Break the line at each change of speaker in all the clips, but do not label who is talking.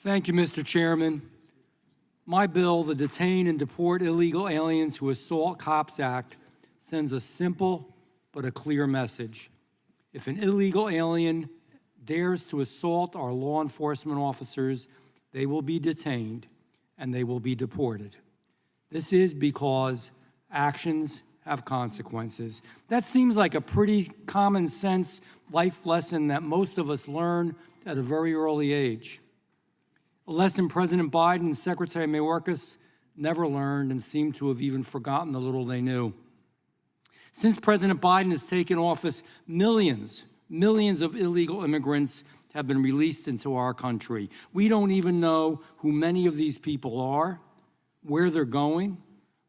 Thank you, Mr. Chairman. My bill, the Detain and Deport Illegal Aliens Who Assault Cops Act, sends a simple but a clear message. If an illegal alien dares to assault our law enforcement officers, they will be detained and they will be deported. This is because actions have consequences. That seems like a pretty common sense life lesson that most of us learn at a very early age. A lesson President Biden and Secretary Mayorkas never learned and seem to have even forgotten the little they knew. Since President Biden has taken office, millions of illegal immigrants have been released into our country. We don't even know who many of these people are, where they're going,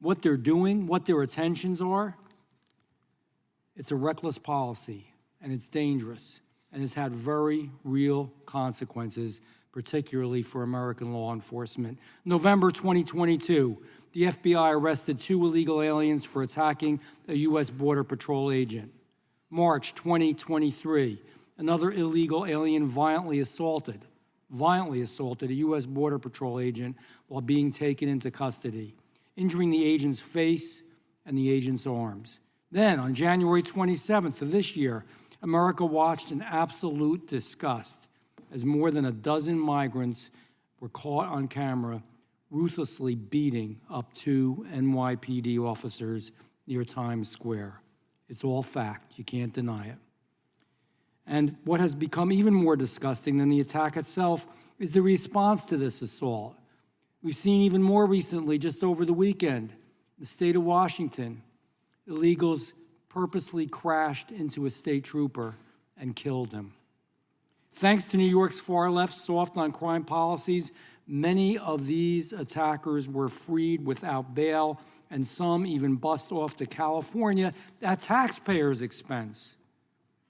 what they're doing, what their intentions are. It's a reckless policy, and it's dangerous, and it's had very real consequences, particularly for American law enforcement. November 2022, the FBI arrested 2 illegal aliens for attacking a U.S. Border Patrol agent. March 2023, another illegal alien violently assaulted a U.S. Border Patrol agent while being taken into custody, injuring the agent's face and the agent's arms. Then, on January 27th of this year, America watched in absolute disgust as more than a dozen migrants were caught on camera ruthlessly beating up 2 NYPD officers near Times Square. It's all fact. You can't deny it. And what has become even more disgusting than the attack itself is the response to this assault. We've seen even more recently, just over the weekend, the state of Washington, illegals purposely crashed into a state trooper and killed him. Thanks to New York's far-left's soft on crime policies, many of these attackers were freed without bail, and some even bussed off to California at taxpayers' expense.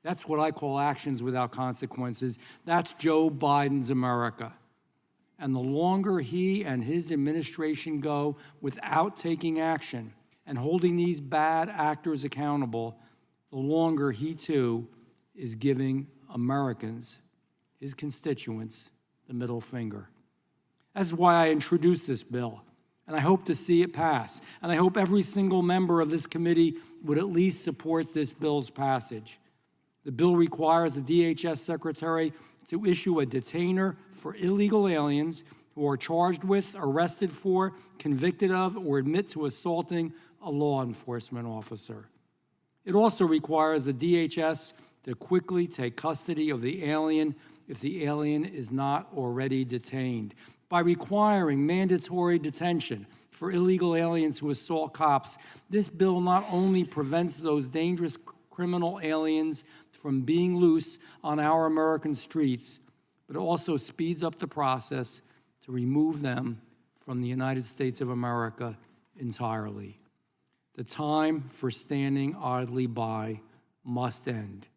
That's what I call actions without consequences. That's Joe Biden's America. And the longer he and his administration go without taking action and holding these bad actors accountable, the longer he too is giving Americans, his constituents, the middle finger. That's why I introduced this bill, and I hope to see it pass. And I hope every single member of this committee would at least support this bill's passage. The bill requires the DHS Secretary to issue a detainer for illegal aliens who are charged with, arrested for, convicted of, or admit to assaulting a law enforcement officer. It also requires the DHS to quickly take custody of the alien if the alien is not already detained. By requiring mandatory detention for illegal aliens who assault cops, this bill not only prevents those dangerous criminal aliens from being loose on our American streets, but also speeds up the process to remove them from the United States of America entirely. The time for standing idly by must end.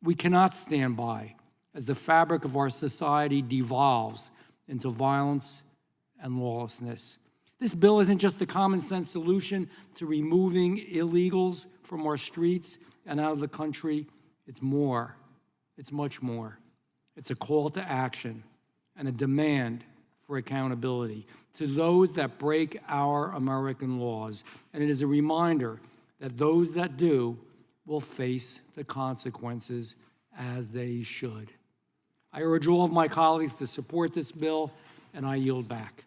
We cannot stand by as the fabric of our society devolves into violence and lawlessness. This bill isn't just a common sense solution to removing illegals from our streets and out of the country. It's more. It's much more. It's a call to action and a demand for accountability to those that break our American laws. And it is a reminder that those that do will face the consequences as they should. I urge all of my colleagues to support this bill, and I yield back.